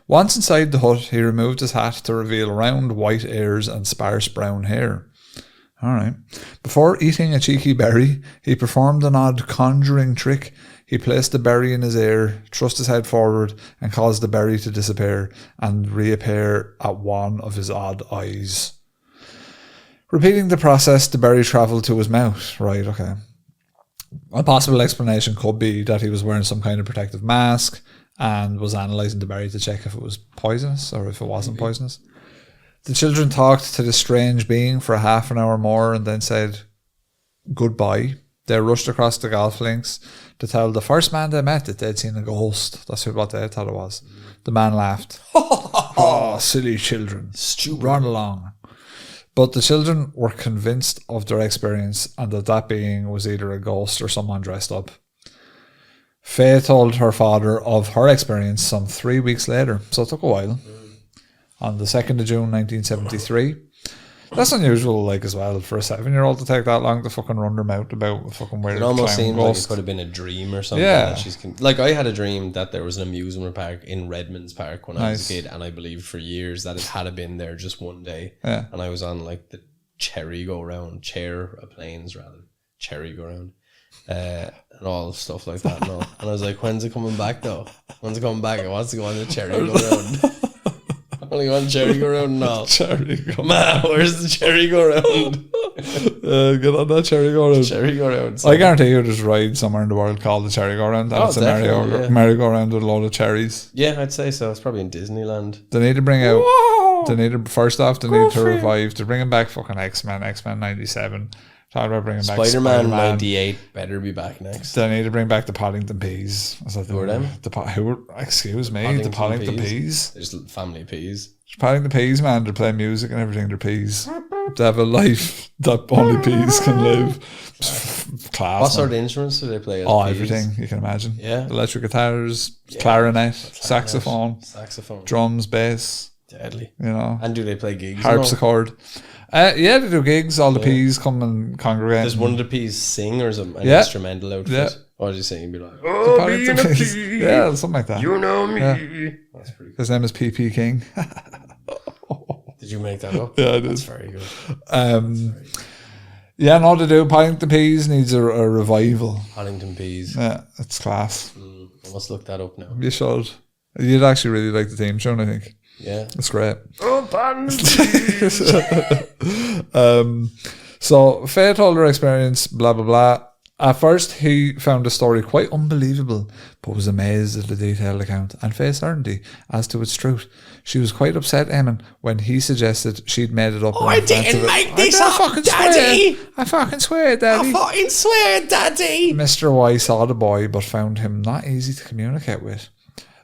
Once inside the hut, he removed his hat to reveal round white ears and sparse brown hair. All right. Before eating a cheeky berry, he performed an odd conjuring trick. He placed the berry in his ear, thrust his head forward, and caused the berry to disappear and reappear at one of his odd eyes. Repeating the process, the berry travelled to his mouth. Right, okay. A possible explanation could be that he was wearing some kind of protective mask and was analysing the berry to check if it was poisonous or if it wasn't poisonous. The children talked to this strange being for half an hour more and then said goodbye. They rushed across the golf links to tell the first man they met that they'd seen a ghost. That's what they thought it was. The man laughed. Oh, silly children. Stupid. Run along. But the children were convinced of their experience and that being was either a ghost or someone dressed up. Faye told her father of her experience some 3 weeks later, so it took a while. On the 2nd of June 1973. That's unusual, like, as well, for a 7-year-old to take that long to fucking run their mouth about a fucking weird It almost clown seems like ghost. it could have been a dream or something. Yeah. That she's like, I had a dream that there was an amusement park in Redmond's Park when I was a kid, and I believed for years that it had been there just one day. Yeah. And I was on like the planes rather, cherry go round. And all stuff like that. And I was like, when's it coming back though? When's it coming back? I want to go on the cherry go round. I want to go on cherry go round now. Cherry go Man, where's the cherry go round? get on that cherry go round. Cherry go round. I guarantee you there's a ride somewhere in the world called the cherry go round. And Oh, it's a definitely, yeah. merry-go-round with a load of cherries. Yeah, I'd say so. It's probably in Disneyland. They need to bring out. Whoa! They need to, first off, they need to revive. They're bringing back fucking X-Men 97. Talking about bringing back Spider-Man 98 better be back next. They need to bring back the Paddington Peas. Is that Who are them? Excuse me, the Paddington Paddington Peas. There's family peas. Paddington Peas, man. They're playing music and everything. They're peas. They have a life that only peas can live. Class. What sort man. of instruments do they play? As Oh, peas? everything you can imagine. Yeah. Electric guitars, clarinet, saxophone, Saxophone. drums, bass. Deadly. You know, And do they play gigs? harpsichord. Yeah, they do gigs. All the peas come and congregate. Does one of the peas sing or is it an Yeah. instrumental outfit? Yeah. Or does he sing and be like, The oh, Paddington being a Peas. pea, Yeah, something like that. you know me. Yeah. That's pretty cool. His name is PP King. Did you make that up? Yeah, I did. That's very good. Yeah, no, to do. Paddington Peas needs a revival. Paddington Peas. Yeah, it's class. I must look that up now. You should. You'd actually really like the theme tune, I think. Yeah. It's great. Oh, Paddington Peas. So Faye told her experience, blah, blah, blah. At first, he found the story quite unbelievable, but was amazed at the detailed account and Faye's certainty as to its truth. She was quite upset, Eamonn, when he suggested she'd made it up. Oh, I didn't make this up, Daddy! I fucking swear, Daddy. I fucking swear, Daddy! Mr. Y saw the boy, but found him not easy to communicate with.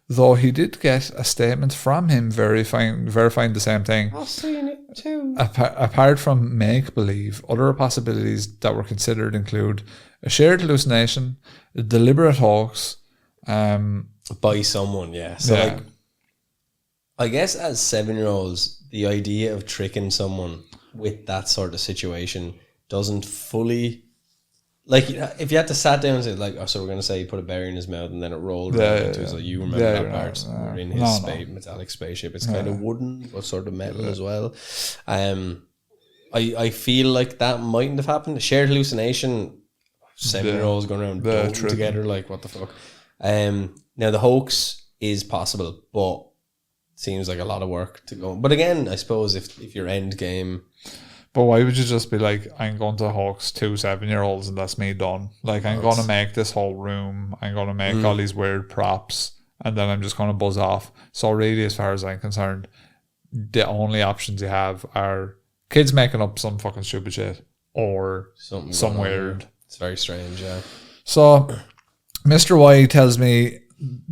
Though he did get a statement from him verifying the same thing. I've seen it too. Apart from make-believe, other possibilities that were considered include a shared hallucination, a deliberate hoax, by someone, yeah. So, like, I guess as 7-year-olds, the idea of tricking someone with that sort of situation doesn't fully... Like, if you had to sat down and say, like, oh, so we're going to say you put a berry in his mouth and then it rolled around into his, like, you remember that part, we're in his metallic spaceship. It's kind of wooden, but sort of metal as well. I feel like that mightn't have happened. A shared hallucination, 7-year-olds going around together, like, what the fuck. Now, the hoax is possible, but seems like a lot of work to go. But again, I suppose if your end game... But why would you just be like, I'm going to hoax 2 7-year-olds and that's me done? Like, I'm going to make this whole room, I'm going to make all these weird props, and then I'm just going to buzz off. So really, as far as I'm concerned, the only options you have are kids making up some fucking stupid shit or some weird. It's very strange, yeah. So Mr. Y tells me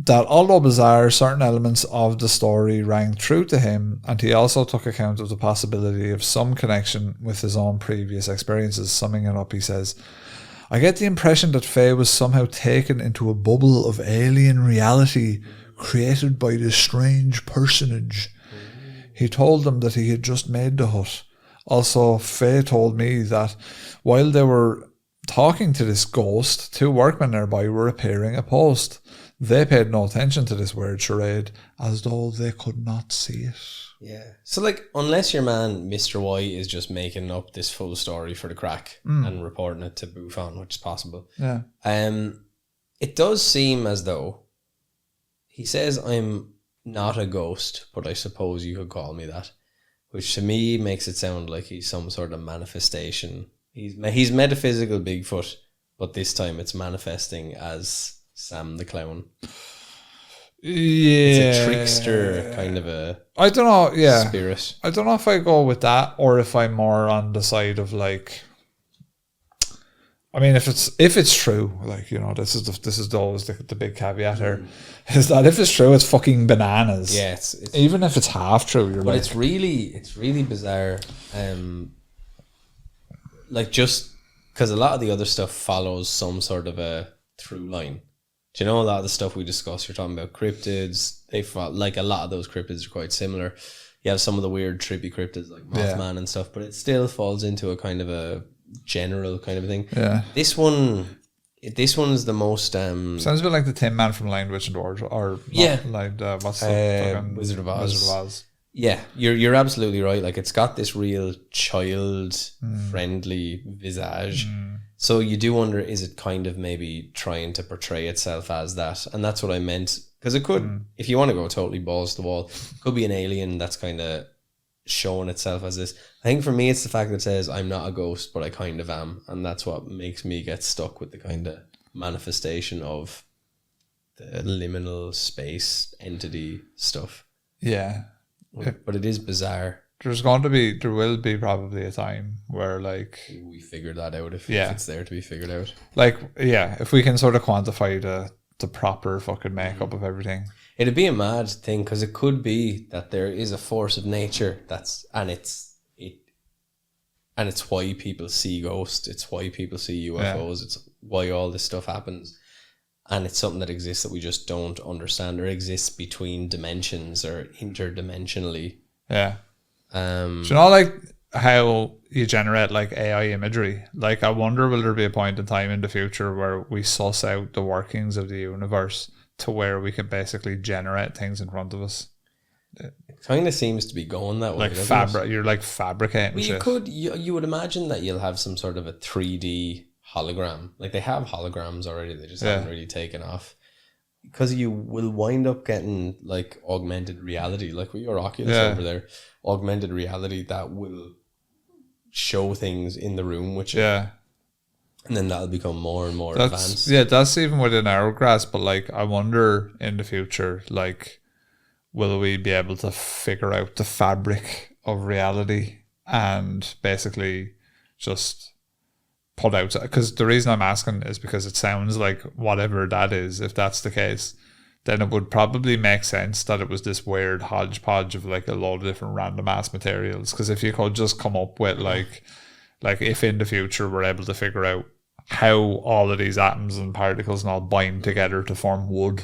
that although bizarre, certain elements of the story rang true to him, and he also took account of the possibility of some connection with his own previous experiences. Summing it up, he says, I get the impression that Faye was somehow taken into a bubble of alien reality created by this strange personage. He told them that he had just made the hut. Also, Faye told me that while they were talking to this ghost, 2 workmen nearby were repairing a post. They paid no attention to this weird charade, as though they could not see it. Yeah. So, like, unless your man, Mr. Y, is just making up this full story for the crack and reporting it to Buffon, which is possible. Yeah. It does seem as though he says, I'm not a ghost, but I suppose you could call me that, which to me makes it sound like he's some sort of manifestation. He's metaphysical Bigfoot, but this time it's manifesting as Sam the Clown. Yeah. It's a trickster kind of a I don't know, spirit. I don't know if I go with that or if I'm more on the side of like, I mean, if it's true, like, you know, this is always the big caveat here, is that if it's true, it's fucking bananas. Yeah, it's even if it's half true, you're but like, it's really bizarre. Like, just because a lot of the other stuff follows some sort of a through line. Do you know a lot of the stuff we discussed? You're talking about cryptids. They like a lot of those cryptids are quite similar. You have some of the weird trippy cryptids like Mothman and stuff, but it still falls into a kind of a general kind of a thing. Yeah. This one is the most sounds a bit like the Tin Man from Lion, Witch and Dwarves, or like what's the fucking Wizard of Oz. Yeah, you're absolutely right. Like, it's got this real child friendly visage. So you do wonder, is it kind of maybe trying to portray itself as that? And that's what I meant. Because it could, if you want to go totally balls to the wall, it could be an alien that's kind of showing itself as this. I think for me, it's the fact that it says, I'm not a ghost, but I kind of am. And that's what makes me get stuck with the kind of manifestation of the liminal space entity stuff. Yeah. But it is bizarre. There will be probably a time where, like, we figure that out if it's there to be figured out. Like, yeah, if we can sort of quantify the proper fucking makeup of everything. It'd be a mad thing, because it could be that there is a force of nature and it's why people see ghosts, it's why people see UFOs, it's why all this stuff happens. And it's something that exists that we just don't understand, or exists between dimensions or interdimensionally. Yeah. Do you know, like, how you generate, like, AI imagery? Like, I wonder, will there be a point in time in the future where we suss out the workings of the universe to where we can basically generate things in front of us? It kind of seems to be going that way. Like you're like fabricating. Well, you would imagine that you'll have some sort of a 3D hologram. Like they have holograms already. They just haven't really taken off. Because you will wind up getting like augmented reality, like with your Oculus over there, augmented reality that will show things in the room, which and then that'll become more and more advanced. Yeah, that's even within our grasp. But like, I wonder in the future, like, will we be able to figure out the fabric of reality and basically just put out, because the reason I'm asking is because it sounds like whatever that is, if that's the case, then it would probably make sense that it was this weird hodgepodge of like a lot of different random ass materials. Because if you could just come up with like if in the future we're able to figure out how all of these atoms and particles and all bind together to form wood,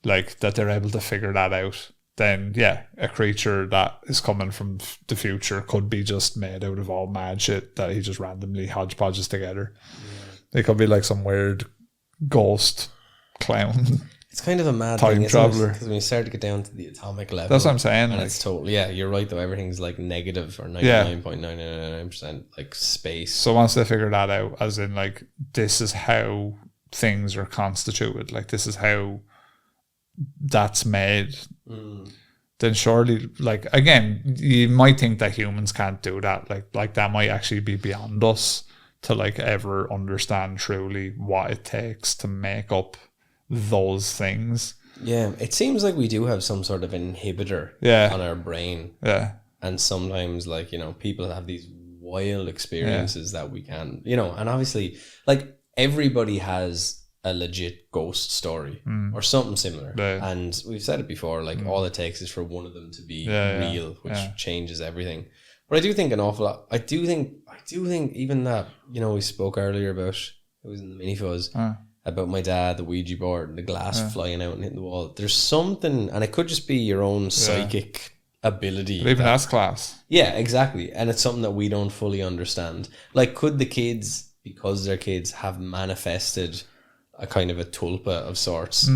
like that they're able to figure that out, then a creature that is coming from the future could be just made out of all mad shit that he just randomly hodgepodges together. It could be like some weird ghost clown. It's kind of a mad time thing, traveler. Because when you start to get down to the atomic level, that's what I'm saying. And like, it's totally you're right though. Everything's like negative or 99.999% like space. So once they figure that out, as in like this is how things are constituted, like this is how that's made, then surely, like, again, you might think that humans can't do that, like that might actually be beyond us to like ever understand truly what it takes to make up those things. It seems like we do have some sort of inhibitor on our brain, and sometimes, like, you know, people have these wild experiences that we can, you know, and obviously like everybody has a legit ghost story or something similar, and we've said it before, like all it takes is for one of them to be real, which changes everything. But I do think an awful lot. I do think even that, you know, we spoke earlier about, it was in the mini Fuzz, about my dad, the Ouija board, and the glass flying out and hitting the wall. There's something, and it could just be your own psychic ability. But even that's class. Yeah, exactly, and it's something that we don't fully understand. Like, could the kids, because they're kids, have manifested a kind of a tulpa of sorts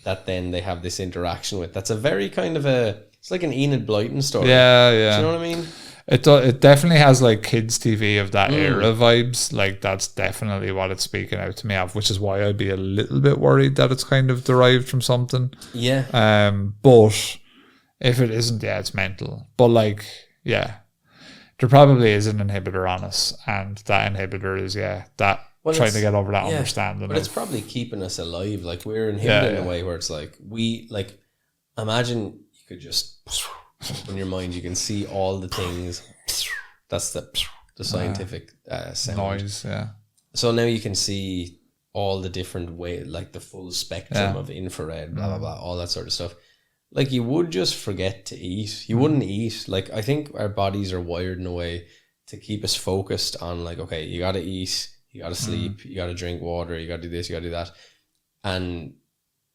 that then they have this interaction with? That's a very kind of it's like an Enid Blyton story. Yeah. Do you know what I mean? It definitely has like kids TV of that era vibes. Like that's definitely what it's speaking out to me of, which is why I'd be a little bit worried that it's kind of derived from something. Yeah. But if it isn't, it's mental. But like, there probably is an inhibitor on us, and that inhibitor is that. Trying to get over that understanding. But it's probably keeping us alive. Like we're inhibited in a way where it's like, imagine you could just, in your mind, you can see all the things. That's the scientific sound. Noise, So now you can see all the different ways, like the full spectrum of infrared, blah, blah, blah, all that sort of stuff. Like you would just forget to eat. You wouldn't eat. Like I think our bodies are wired in a way to keep us focused on like, okay, you got to eat, you got to sleep, you got to drink water, you got to do this, you got to do that. And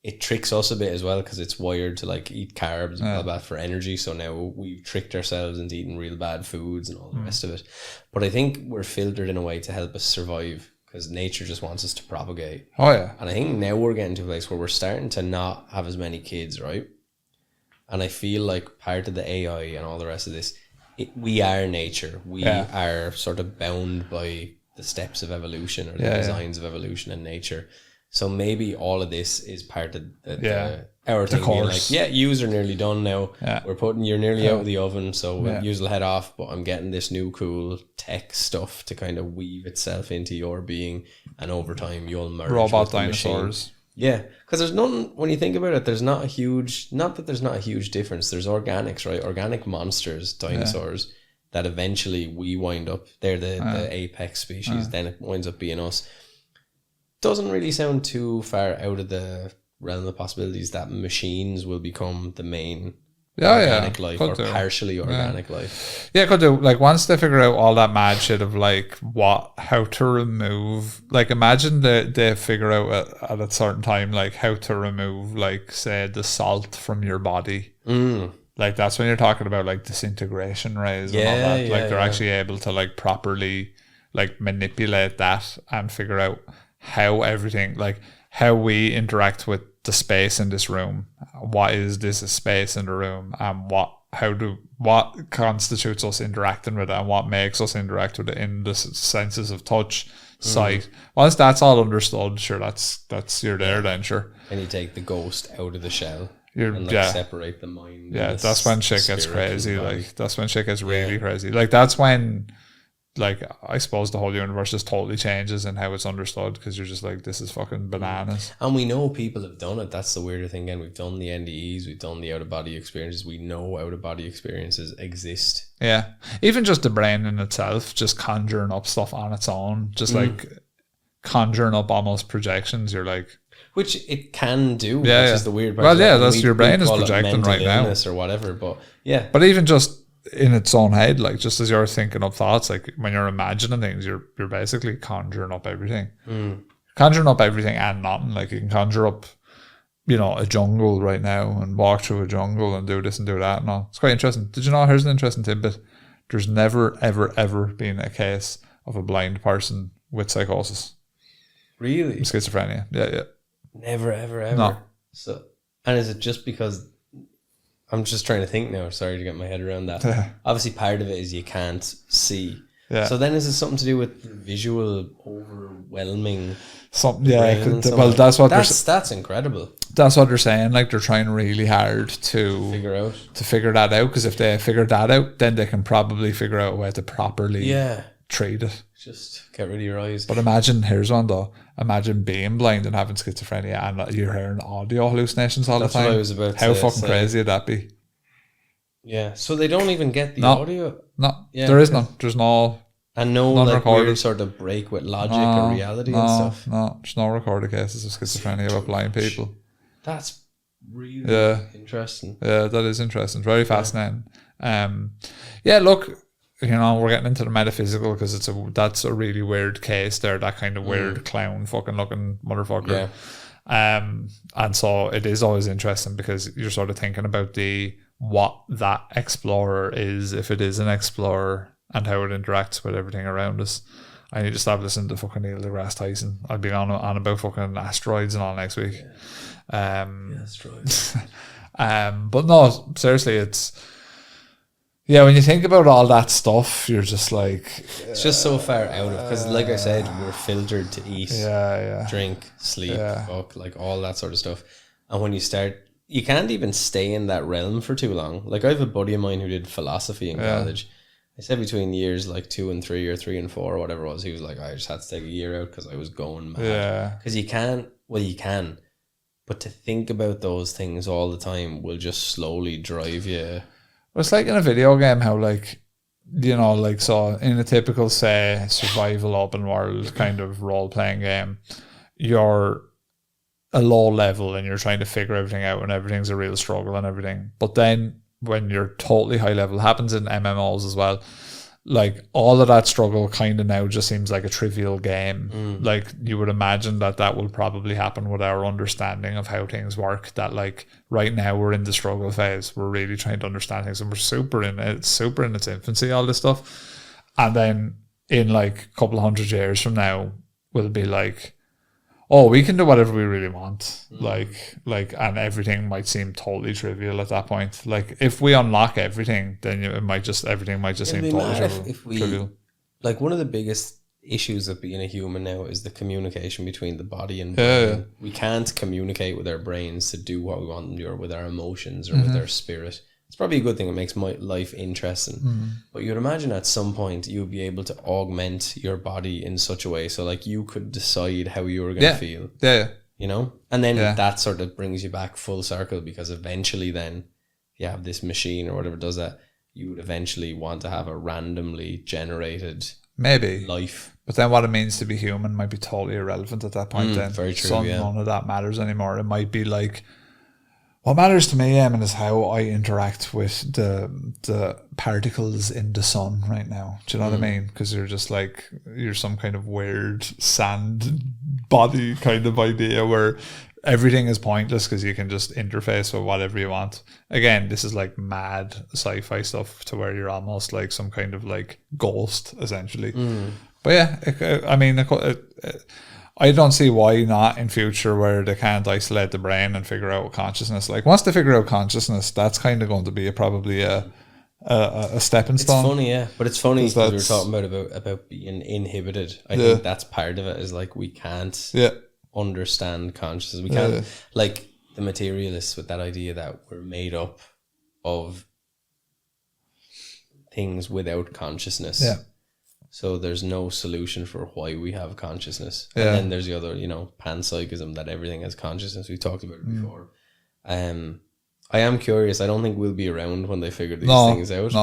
it tricks us a bit as well because it's wired to like eat carbs and blah, blah, for energy. So now we've tricked ourselves into eating real bad foods and all the rest of it. But I think we're filtered in a way to help us survive because nature just wants us to propagate. Oh, yeah. And I think now we're getting to a place where we're starting to not have as many kids, right? And I feel like part of the AI and all the rest of this, we are nature. We are sort of bound by the steps of evolution or the designs of evolution in nature. So maybe all of this is part of our thing being like, yous are nearly done now. You're nearly out of the oven, so yous will head off, but I'm getting this new cool tech stuff to kind of weave itself into your being, and over time you'll merge robot with the dinosaurs. Machine. Yeah, because there's none, when you think about it, there's not a huge, not that there's not a huge difference. There's organics, right? Organic monsters, dinosaurs, that eventually we wind up, they're the apex species, then it winds up being us. Doesn't really sound too far out of the realm of possibilities that machines will become the main organic life or partially organic life. Yeah, could do. Like once they figure out all that mad shit of like how to remove, like imagine they figure out at a certain time like how to remove like say the salt from your body. Like that's when you're talking about like disintegration rays and all that. Like they're actually able to like properly like manipulate that and figure out how everything, like how we interact with the space in this room. What is this a space in the room, and what constitutes us interacting with it, and what makes us interact with it in the senses of touch, sight. Once that's all understood, sure, that's you're there then, sure. And you take the ghost out of the shell. And separate the mind. Yeah, that's when shit gets crazy. Like that's when shit gets really crazy. Like that's when, like, I suppose the whole universe just totally changes in how it's understood, because you're just like, this is fucking bananas. And we know people have done it. That's the weirder thing. Again, we've done the NDEs, we've done the out of body experiences. We know out of body experiences exist. Yeah, even just the brain in itself, just conjuring up stuff on its own, just like conjuring up almost projections. You're like. Which it can do, which is the weird part. Well, yeah, that's your brain is projecting right now. Or whatever, but yeah. But even just in its own head, like just as you're thinking up thoughts, like when you're imagining things, you're basically conjuring up everything. Conjuring up everything and nothing. Like you can conjure up, a jungle right now and walk through a jungle and do this and do that and all. It's quite interesting. Did you know, here's an interesting tidbit. There's never, ever, ever been a case of a blind person with psychosis. Really? Schizophrenia. Yeah. Never, ever, ever. No. So, and is it just because I'm just trying to think now? Sorry to get my head around that. Obviously, part of it is you can't see. Yeah. So then, is it something to do with the overwhelming? Something. Yeah. Well, that's incredible. That's what they're saying. Like they're trying really hard to figure that out. Because if they figure that out, then they can probably figure out a way to properly treat it. Just get rid of your eyes. But imagine, here's one though. Imagine being blind and having schizophrenia and you're hearing audio hallucinations all the time. What I was about How fucking crazy would that be? Yeah. So they don't even get the audio? No. Yeah, there is none. There's no... And no like weird sort of break with logic or reality and stuff? No. There's no recorded cases of schizophrenia with blind people. That's really interesting. Yeah, that is interesting. Very fascinating. Yeah, look... we're getting into the metaphysical because that's a really weird case there, that kind of weird clown fucking looking motherfucker. Yeah. And so it is always interesting because you're sort of thinking about what that explorer is, if it is an explorer, and how it interacts with everything around us. I need to stop listening to fucking Neil deGrasse Tyson. I'll be on about fucking asteroids and all next week. Asteroids. But no, seriously, it's... Yeah, when you think about all that stuff, you're just like... It's just so far out of... Because like I said, we're filtered to eat, drink, sleep, fuck, like all that sort of stuff. And when you start... You can't even stay in that realm for too long. Like I have a buddy of mine who did philosophy in college. I said between years like 2 and 3 or 3 and 4 or whatever it was, he was like, I just had to take a year out because I was going mad. Yeah. Because you can... Well, you can. But to think about those things all the time will just slowly drive you... It's like in a video game how so in a typical, say, survival open world kind of role-playing game, you're a low level and you're trying to figure everything out and everything's a real struggle and everything. But then when you're totally high level, happens in MMOs as well, like all of that struggle kind of now just seems like a trivial game. Like you would imagine that will probably happen with our understanding of how things work, that like right now we're in the struggle phase, we're really trying to understand things and we're super in its infancy, all this stuff. And then in like a couple of 100 years from now we'll be like, oh, we can do whatever we really want. Like, and everything might seem totally trivial at that point. Like, if we unlock everything, then everything might just seem totally trivial. Like, one of the biggest issues of being a human now is the communication between the body and brain. Yeah. We can't communicate with our brains to do what we want them to do, or with our emotions, or with our spirit. It's probably a good thing. It makes my life interesting. But you'd imagine at some point you'd be able to augment your body in such a way so like you could decide how you were going to feel. Yeah. And then that sort of brings you back full circle, because eventually then you have this machine or whatever does that, you would eventually want to have a randomly generated life. But then what it means to be human might be totally irrelevant at that point then. Very true, so none of that matters anymore. It might be like, what matters to me, Eamon, is how I interact with the particles in the sun right now. Do you know what I mean? Because you're just like, you're some kind of weird sand body kind of idea where everything is pointless because you can just interface with whatever you want. Again, this is like mad sci-fi stuff to where you're almost like some kind of like ghost, essentially. But yeah, I don't see why not in future where they can't isolate the brain and figure out consciousness. Like once they figure out consciousness, that's kind of going to be probably a stepping stone. It's funny, yeah, but it's funny because we were talking about being inhibited. I think that's part of it. Is like we can't understand consciousness. We can't like the materialists with that idea that we're made up of things without consciousness. Yeah. So there's no solution for why we have consciousness. Yeah. And then there's the other, panpsychism, that everything has consciousness. We talked about it before. I am curious. I don't think we'll be around when they figure these things out.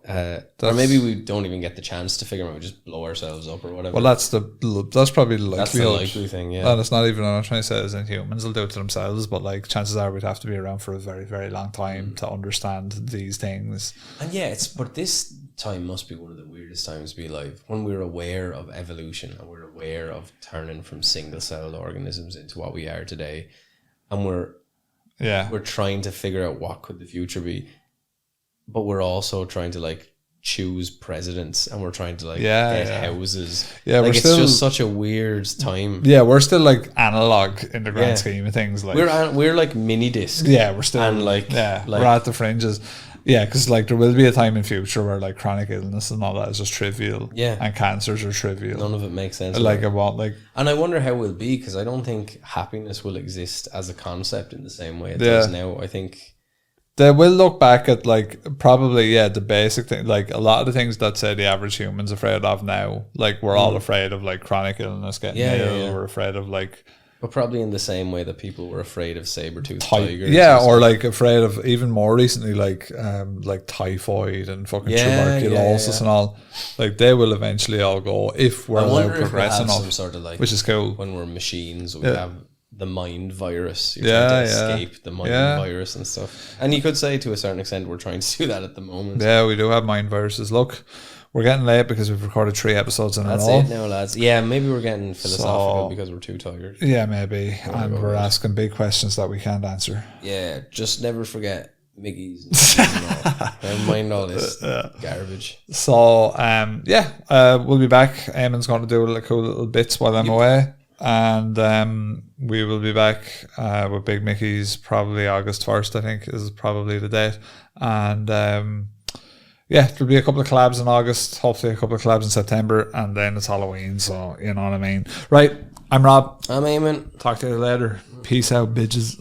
But or maybe we don't even get the chance to figure them out. We just blow ourselves up or whatever. Well, that's probably the likelihood. That's the likely thing, yeah. And it's not even, I'm not trying to say as in humans will do it to themselves, but like chances are we'd have to be around for a very, very long time to understand these things. And but this time must be one of the weirdest times to be alive, when we're aware of evolution and we're aware of turning from single-celled organisms into what we are today, and we're trying to figure out what could the future be, but we're also trying to like choose presidents, and we're trying to like get houses. Yeah, like it's just such a weird time. Yeah, we're still like analog in the grand scheme of things. Like we're like mini disc. Yeah, we're still we're at the fringes. Yeah, because like there will be a time in future where like chronic illness and all that is just trivial. Yeah, and cancers are trivial. None of it makes sense. Like about like, and I wonder how it will be, because I don't think happiness will exist as a concept in the same way it does now. I think they will look back at like probably the basic thing, like a lot of the things that say the average human's afraid of now. Like we're all afraid of like chronic illness, getting ill. We're afraid of like. But probably in the same way that people were afraid of saber-toothed tigers. Yeah, or like afraid of, even more recently, like typhoid and fucking tuberculosis and all. Like they will eventually all go if we're allowed to progress enough. Some sort of like, which is cool. When we're machines, we have the mind virus. You're trying to escape the mind virus and stuff. And you could say to a certain extent we're trying to do that at the moment. Yeah, we do have mind viruses. Look, we're getting late because we've recorded 3 episodes in a row. That's it now, lads. Yeah, maybe we're getting philosophical because we're too tired. Yeah, maybe. And we're asking big questions that we can't answer. Yeah, just never forget Mickey's. Never mind all this garbage. So, we'll be back. Eamon's going to do cool little bits while I'm away. And we will be back with Big Mickey's probably August 1st, I think, is probably the date. And there'll be a couple of collabs in August, hopefully a couple of collabs in September, and then it's Halloween, so you know what I mean. Right, I'm Rob. I'm Eamonn. Talk to you later. Peace out, bitches.